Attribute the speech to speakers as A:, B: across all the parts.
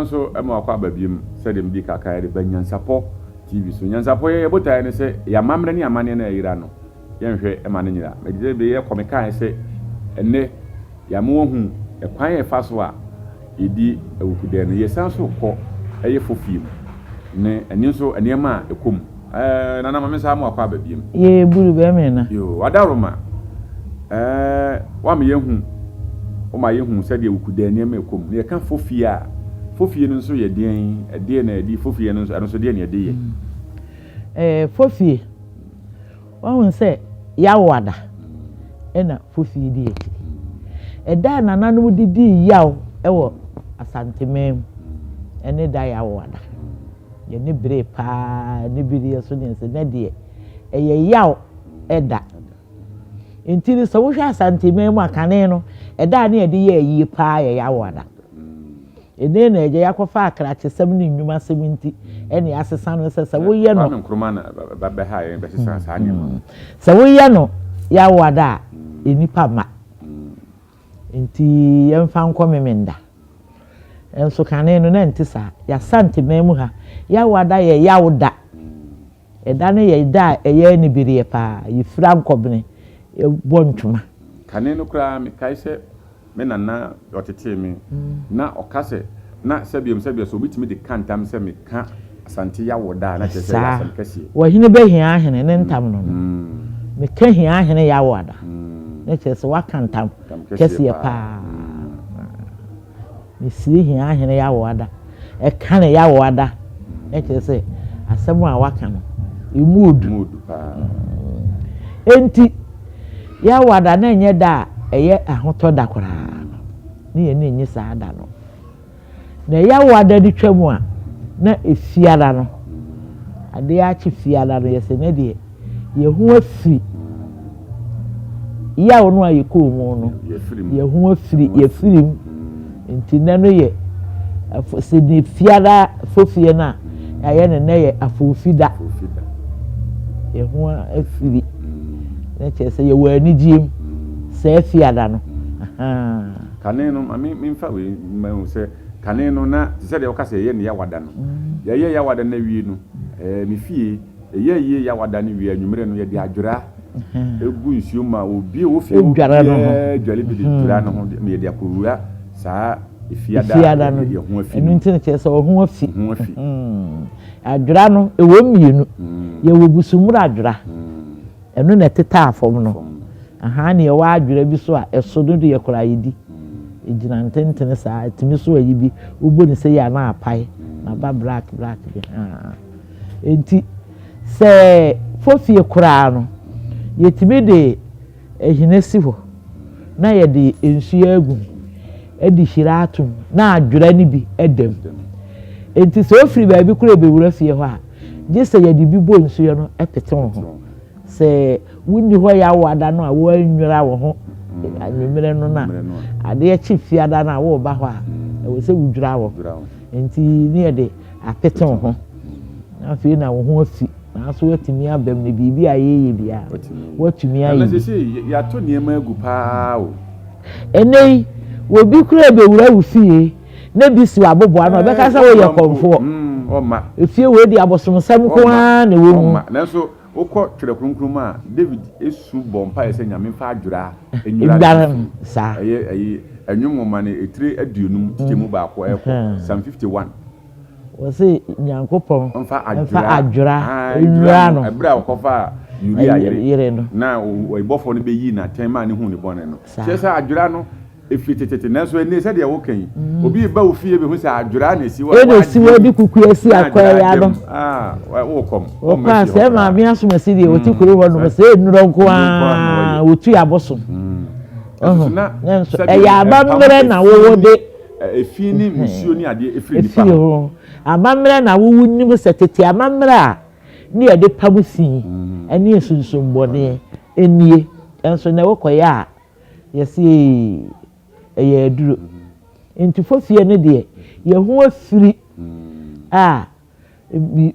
A: so ema akwa babiem se dem di kaka ya de NYANSAPO TV so NYANSAPO ye botae ne se ya mamre ne amane na yira no ye nhwe ema ne nyira me de be ye komeka se enne ya mo hu ekwan ye fa so a edi awukude no ye san so kɔ eye Fofie ne eni so enema ekom nana mame sa mo akwa babiem
B: ye buru be me na
A: yo adaroma wa me ye hu o ma ye hu se de awukude enema ekom ne ka Fofie a Fofie no so ye den na di Fofie no so de na de ye
B: Fofie wa hun se ya wada ena Fofie di eki eda nananu didi yaw ewo Asante mem ene da ya wada ye ne bre pa ne biri so ne se ne de eye yaw eda entiri so wo hwa Asante mem akane no eda ne de ye yi pa ye ya wada ene na eje yakofa akrache sem ne nnwuma sem nti ene asesa no se wo ye no
A: nkroma na ba ha ye be sesa sa anya
B: se wo ye no ya wada enipa ma nti yemfa nkomemenda enso kane no na ntisa ya Asante memu ha ya wada ye yawda eda ne ye da eye ni biriye pa yifra nkobne bontuma
A: kane no kra me kai se me nana otete mi na okase na sebiem so bitimi de kantam se me ka Asante ya wada na chese ya Asante kasi
B: wa hine be hia ahene ne ntam no me ka hia ahene ya wada na chese wa kantam kasi ya pa me si hia ahene ya wada e kan ya wada na chese asem a waka no mood
A: pa
B: enti ya wada na enye da eye ahoto da kora ne ye ne nyi saa da no na ya wada di twam a na efiara no ade ya chi fiara no yese ne de ye hu afiri ya ono a ye ko mu no ye hu afiri ye firim enti na no ye se di fiara Fofie na aye ne ye afofida ye hu afiri ne chese ye wani jim se fiada no
A: kane no me mfa we me se kane no na se de okase ye ne ya wada no ye ya wada na wi no me fie ye ya wada no wi anwumre no ye de adwura egu nsuo ma obi wo fie wo dwale bi de dwura no ho me ye de akowura saa fiada no ye ho afi
B: enu ntine chese o ho afi adwura no e wo mienu ye wo busumura adwura enu na teta afom no aha ne ye wa adwura bi so a eso do de yakora yidi ejina ntentene saa timi so ayi bi ubo ni se ya na apai na ba black bi enti se Fofie kura no yetimi de ehinesi ho na ye de ensu agu edi hira atum na adwura ni bi edem enti se ofiri ba bi kura be wura fie ho a je se ye de bi bo ensu ye no epeton ho se wuni ho ya wada no a wo anwura wo ho anwumre no na ade ya chi fiada na wo ba ho a wo se wudwura wo enti ni ye de apeton ho na fi na wo ho afi na so watimi abam ne bibi ayeye bia watimi ayi
A: na se ya to niema agu pa o
B: enei wo bi kura be wura wo fie na bi si abobo ano be ka sa wo ye konfo
A: o ma
B: efie we di abosomsam ko a na wo mu
A: na so okọ twere kronkron a David esu bompa ese nyame fa adwura
B: enwura sa
A: ayi anwumoma ne etire aduonum titemu ba ko eko Psalm 51
B: wose nyankopon
A: mfa
B: adwura enwura no
A: ebra okofa yuri
B: ayere no
A: na oibofo no be yi na tema ne hu ne bone no chesa adwura no efitete na so ene se de wo kan obi ba wo fie be hu se adwura na si wa
B: ene si wa di kuku esi akwara ya no
A: wo kom
B: o pa se ma bi asoma si de o ti kuro wo no se enuro nko a o tu aboso
A: na
B: ya abamre na wo de
A: efi ni misuo ni ade efiri nipa
B: abamre na wo nim se tete abamre a ni e de pabusi ene esunsumbone enie enso na wo koya yesi eye duro enti Fofie ne de ye ho afiri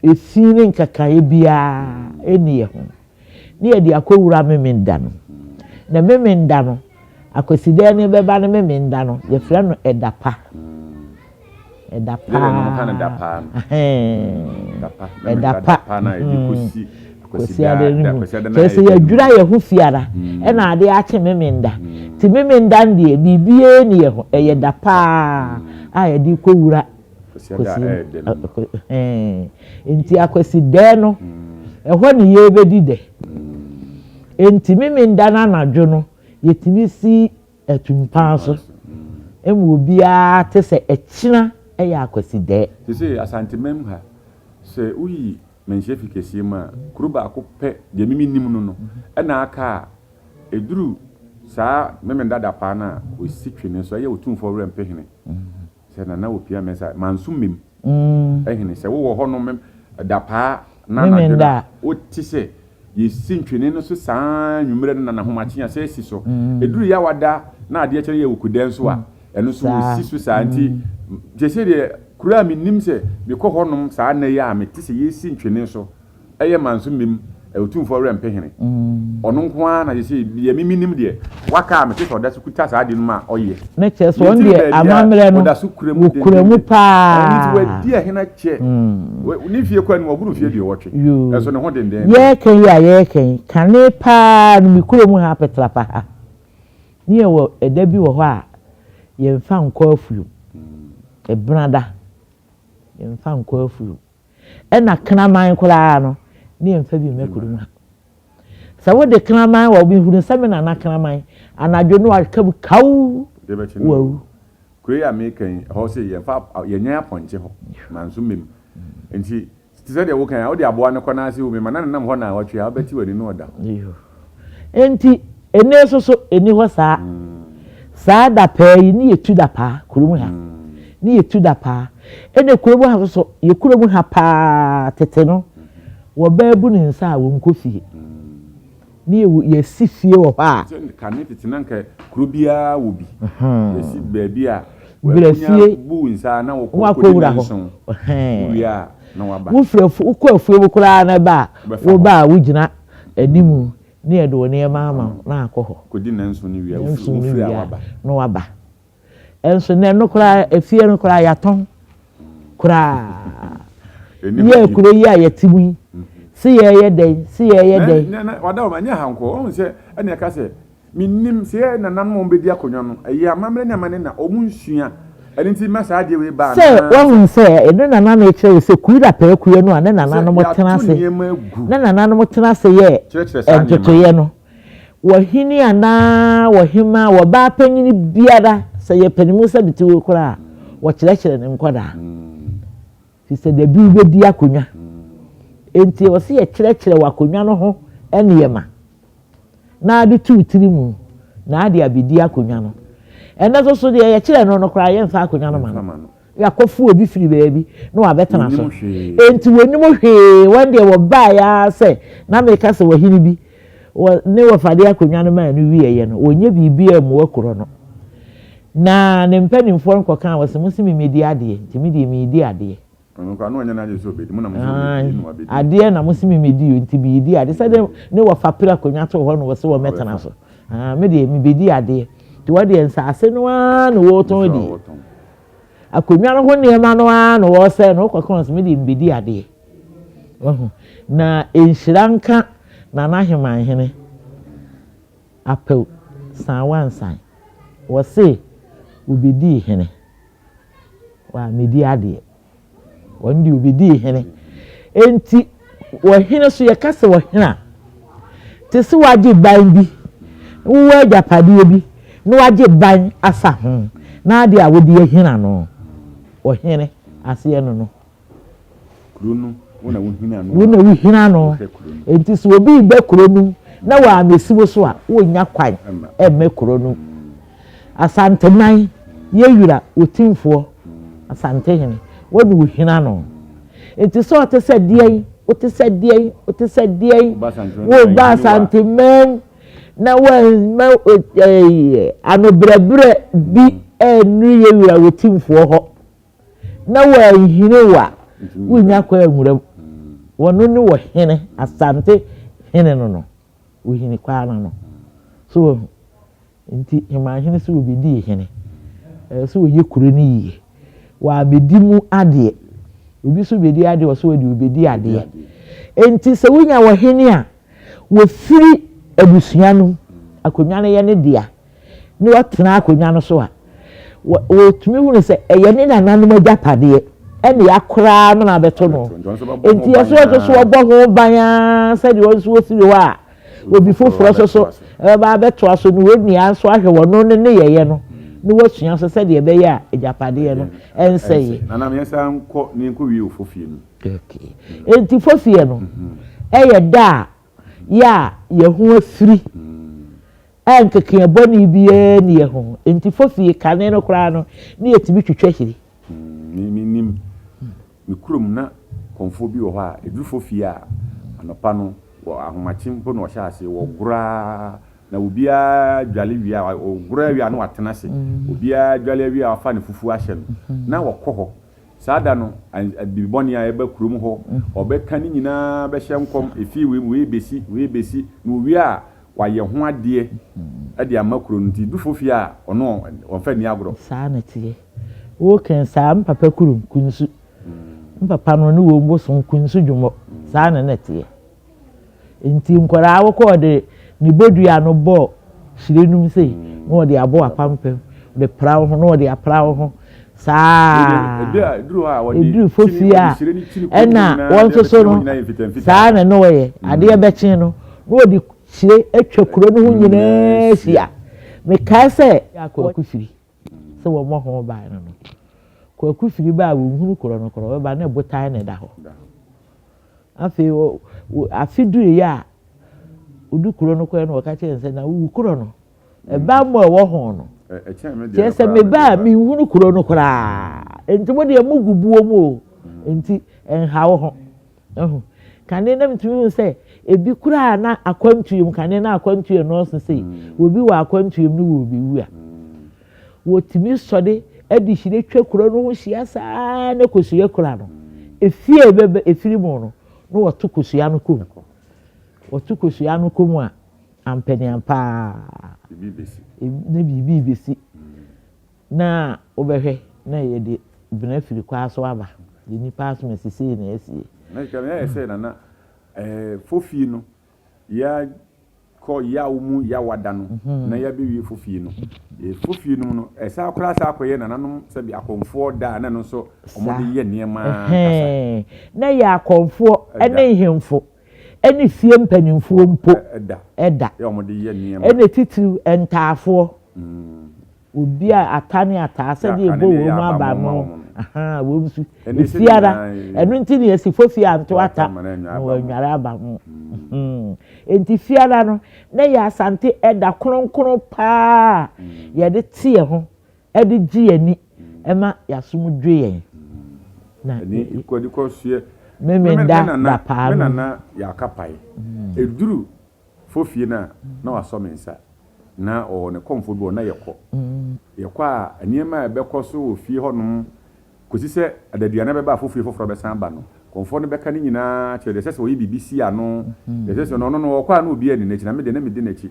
B: efiri nkaka ye bia eni ye ho ni ye de akowura memenda no na memenda no akoside ne beba ne memenda no ye fra no edapa edapa
A: edapa na edikosi
B: kosi ade kesi ya dwura ye ho fiara na ade ache memenda ti memenda ndie bibie ne ye ho eye dapa a ye di kowura enti akwesi de no ehwo ne ye bedi de enti memenda na anadwo no yetimi si atumpa so emu obia te se echina eya akwesi de
A: se Asante mem ha se uyi menhye kesi ma kuruba akopɛ de mimi nim no na aka eduru saa memenda da pa na osi twene so ye otumfo wura mpehene se na opia mesa mansumim ehene se wo ho no mem da pa na na oti se ye sintwene no so saa nwumre no na homakye ase si so eduru ya wada na ade kire ye okudan so a eno so si so saa nti jese de kura mi nim se bi ko honom saa na ya me tise ye sintwene so eye mansumim otumfo wura mpehene ono nko a na jese ye mimi nim de waka me tise oda so kuta saa de no ma oye
B: na cheso on de amamre no oda so kuremu pa
A: nti wadi ahena che ni fie kwa ni woburu fie de wotwe eso ne ho denden
B: ye kan kane pa no mi kuremu ha petrapa ha ni e wo eda bi wo ho a ye mfa nkọ afuo ebrada ye mfa nkọ afuo na kraman kura no ni mfa bi mekurum ha sa wo de kraman wo bi hunu semina na kraman anadwo no akabu kaw wo
A: kure American ho se ye fa ye nya aponche ho manso mem enti tise de wo kan wo de aboa ne kona ase wo me manana nam ho na watwe a beti wani no oda
B: enti ene so eni ho saa saa da pa yi ni yetu da pa kurum ha ni yetu da pa ene kurum ha so ye kurum ha pa tete no wo baabu ni nsa wo nkofie ni ye sifie wo ha
A: kan ni tete nanka kurubia wo bi ye si baabi a
B: brefie
A: bu nsa na wo
B: wura ho
A: wia na waba
B: wo frefo ukofie wo kura na ba wo ba wo gina animu ni edo ne mama na akoho
A: kodi nanso ni wia wo firi awaba
B: no waba enso ne no kura efie no kura yaton kura ye kura yi ayetimu si ye den
A: na wada o manya hanko o se ene ka se minnim se na nan mo bedi akonwa no ayi amamre ne amane na omunsua ene nti masa ade we ba
B: na se won se ene na nan e kire se kuira pa kuye no ane na nan mo tena se na nan mo tena se ye entotoye no wahini ana wahima wo ba panyini biara se ye panimu se biti we kura wo kire ne nkoda fi se de bi bedi akonwa enti wo se ye kire wa akonwa no ho ene yema na ade tu tirimu na ade abidi akonwa no ena so de ye kire no kura ye mfa akonwa no ma ya kofu obi firi baabi no abetana so enti woni mo hwe wande wo ba ya se na me ka se wahini bi ne wo fade akonwa no ma no wie ye no onye bibia mu wakoro no na ne mpanimfo nkoka wo se musimi medi ade enti me di ade
A: nko anu anya na je so bedi mu na musimi no abedi
B: ade na musimi medi enti bi di ade se ne wo fapira akonwa to ho no wo se wo metana so me de me bedi ade ti wo de nsa ase no no wo ton di akonwa no ho ne ma no wo se no kwakon se me de mbedi ade na enhyiranka na naheman hene apel san wansan wo se obedi hene wa medi ade wandi obedi hene enti wo hene so ye kase wo hene te se waje ban bi wo ajapade bi no waje ban asa ho na ade a wodi hene no wo hene ase no
A: kronu wona
B: wo hina no enti so obi be kronu na wa amesiwo so a wo nya kwan emme kronu Asante nan ye yura otimfo Asante hene wodi wo hina no enti so te se die o te se die wo ba Asante men na wa anobrabre bi enu ye yura otimfo ho na wa hine wa wo nya kwa nwura wono ni wo hene Asante hene no wo hine kwa no so nti hema hene so obedi hene so wo ye kuro ni yi wa bedimu ade obi so bedi ade wo so we di obedi ade enti se wunya wo hene a wo firi abusua no akonwa no ye ne dia ni watena akonwa no so a wo tumi hu se eye ne nananom agapade ene yakora no na beto no enti yeso so obo ho ban se di wo so firi wa obi foforo so ba beto aso no we nua so ahwe wo no ne yeye no ni wasua so se de be ya agapade no enseye
A: nana me yesa nko ni nko wi Fofie no
B: okay enti Fofie no eye da ya ye ho afiri enkeke boni bie ni ye ho enti Fofie kane no kra no ni yetibi twetwa hiri
A: nim mi kurom na konfo bi wo ha edu Fofie a anopa no wo ahomachim po no hya ase wo gura na obia dwale wi a wo gura wi a no atena se obia dwale wi a afa ne fufu ahye no na wo kɔ saada no abiboni a eba kurom ho obeka ni nyina be hye nkom efi we besi no wi a waye ho ade ade amakuro nti du Fofie a ono onfa ni agro
B: saa na tie wo kan saa mpapa kurom kunsu mpapa no ne wo mboso kunsu dwumo saa na tie enti nkora awoko de ni bodua no bo shirenum sei no de abo apampem de prawo ho no de aprawo ho saa eduru Fofie a ena won so no saa na no ye ade be chen no de chire atwa kuro no ho nyina sia me ka se akofiri se wo mo ho ba no akofiri ba wo hunu kuro no kuro ba na botai na da ho afi afiduru ya udu kuro no ko no ka che nse na wu kuro no e ba mo wo ho no je se me ba mi hunu kuro no kura enti mo de mugubuo mu enti en hawo ho kane na mtumi se ebi kura na akwantuyem kane na akwantuyem no so sei obi wa akwantuyem no wo bi wu a wo timi sode edi hire twa kuro no ho hia saa na kosuye kura no efie bebe efiri mu no no woto kosuya no kom woto kosuya no kom a ampeni ampa bibi besi na obehwe na ye de bina firi kwa so aba de ni pass me sisi na esie
A: na kama ya say na Fofie no ya ko ya umu ya wada no na ya bi wi Fofie no Fofie no esa akora sa akoye na nanom se bi akonfo da na no so omode ye niema kasa
B: na ya akonfo ene hemfo ene fie mpanimfo mpo eda
A: ya omode ye niema
B: ene titu entaafo obi a atane atase de ebo wo ma aba no wo bisu efiara enu nti ne esi Fofie anto ata wo nwara aba mo enti fiara no na ya Asante eda kronkron pa ye de tie ho e de gi ani ema ya sum dwe yen na
A: ni ikodiko sie
B: memenda da pa
A: no na ya kapai eduru Fofie na waso mensa na o ne komfo bi o na yekọ a aniema ebekọ so ofie honom kosi se adaduane beba Fofie foforo be san ba no komfo no beka ni nyina chere sese o yi BBC ano sese no okwa na obi ani nachi na me de na chi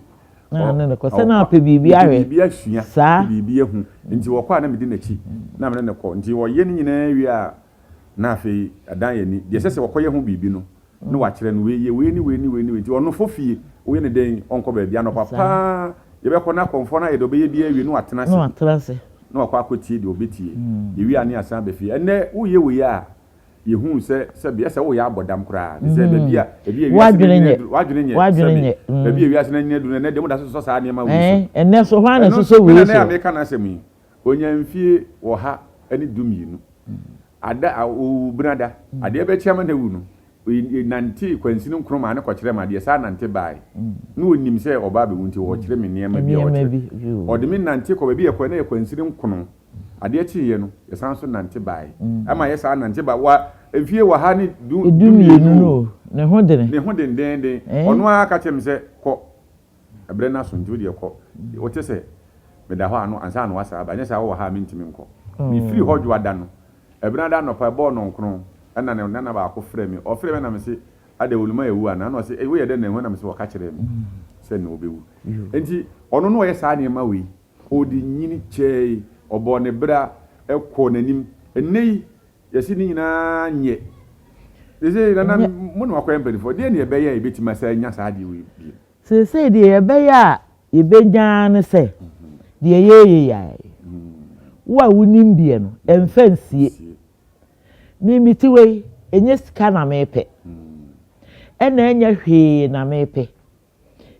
B: na ko se na pe bibi awe
A: bibi asua bibi ehu nti okwa na me de na chi na me ne ko nti wo ye ni nyina wi a na afi adan ye ni de sese okoye hu bibi no no wa chere no we ni nti ono Fofie wo ye ne den onko ba bia no papa yebe ko na konfo na ye do be ye bia wi no atenase no akwa akotie de obetie ye wi ani asan be fi ene wo ye a ye hu se bia se wo ya abodam kra se be bia wadwene nye be bia wi asan nye du ne de mo da so sa ne ma wu
B: ene so hwa na so we
A: so na me kana asemi onyamfie wo ha ani dumyinu ada o brada ade be chiama na wu no nanti kwansinu nkroma ne ko kire ma de sa nanti bai no onim se oba be wunti wo kire me niam bia o de me nanti ko be bia ko na ye kwansinu nkrono ade chi ye no ye san so nanti bai ama ye sa nanti ba wa efie wa ha ni
B: dumyinu no ne ho
A: den ono aka chem se ko ebre na so nju de ko o te se me da ho ano ansa no wasa ba nya sa wo ha me ntimi nko mi free ho dwa da no ebre na no pa bo no nkrono ana ne nana ba ko frɛ me o frɛ me na me se ade woluma ewu ana na o se ewu ye de na ewu na me se wo ka kyerɛ me se ne obewu enti ono no ye saa ne ma we o di nyini chei obo ne bra ekɔ nanim ennei yesi ni nyina nye ese na mo no akwa mpelifo de ne ebe ya ebetima sa nya sa de we bi
B: se de ebe ya ebenya ne se de ye ya wa wunim bie no emfansie mimiti we enye sika na mepe ena enya hwe na mepe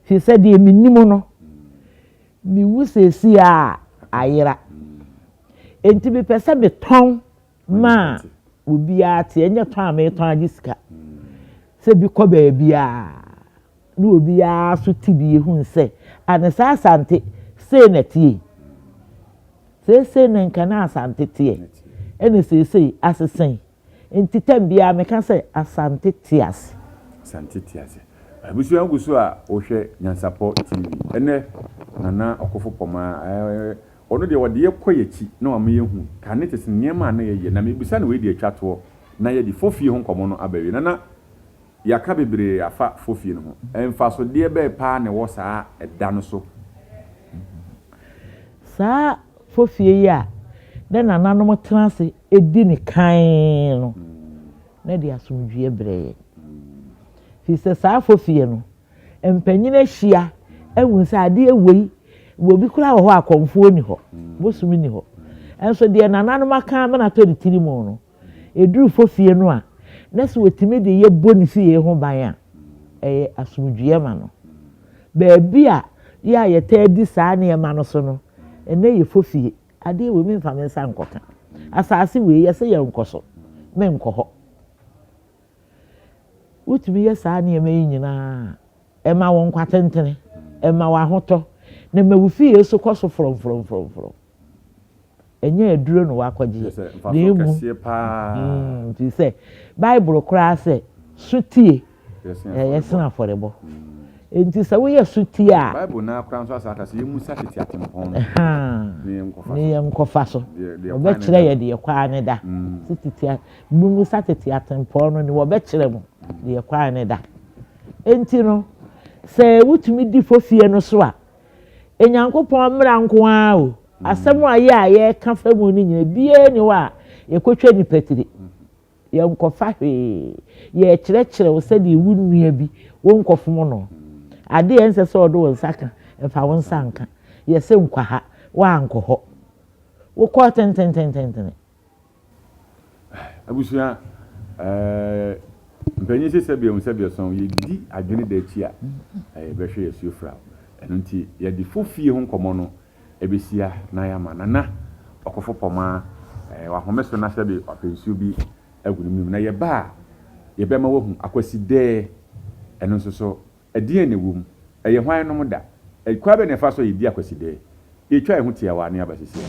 B: fi se de minim no mi wusesi a ayira enti bi pese be ton ma obi ate enye ton a me ton agisika se bi ko ba bia na obi a so tibi hu se anesa asante se na tie se na nka na asante tie ene se asesen enti tambia me ka se asante tias
A: abusu angusu a ohwe NYANSAPO TV ene nana Okofo Pomaa ono de wode yekoyechi na wa meyehu kanete niema na ye na mebusa na we de atwato na ye di Fofie ho komo no abawe nana yaka bebre afa Fofie no ho emfa so de be pa ne wo saa eda no so
B: saa Fofie ya na nananom transe edi ni kan no na de asomdwie bre fi se saa Fofie no empanyina hia ehun sa ade ewei wo bi kura ho akomfo ni ho bosumi ni ho enso de nananom aka me na to de tirimu no eduru Fofie no a na se wetime de ye bonisi ye ho ban a asomdwie ma no ba bia ya ye ta di saa ne ma no so no ene ye Fofie ade we me mfa me nsa nkoka asase we ye se ye nkoso me nkoho wotumi ye saa ne ma nyina e ma won kwatentene e ma wa hoto na ma wufi yeso koso from enye aduro no wakwaje na emu ti se bible kura se sutie yesena forebo enti se we ye sutie a
A: bible na kura nso asaka se yemu satete atempon
B: ne yem kofa so obe kire ye de kwa ne da sititia mu satete atempon no ne obe kire mu de kwa ne da enti no se wutumi di Fofie no so a enyankopon mra nko a o asem a ye ka fa mu ni nyina bie ni wa ye kotwa ni patiri ye nkofa hwe ye kire wo se de wunua bi wo nkofom no ade ye nse se odo wo nsaka efa wo nsanka ye se nkwa ha wa nkoho wo ko tenten
A: abusuya mpanyi se bia son ye di adwene da chi a be hwe yesu fra eno nti ye di Fofie ho nkomo no ebesia na ya ma nana Okofo Pomaa wa homeso na se be apensuo bi agunum na ye ba ye be ma wahu akwasi de eno nso so adie ne wom ye hwan no da kwa be ne fa so ye di akwasi de ye twa ye ho tia wa ne abasisi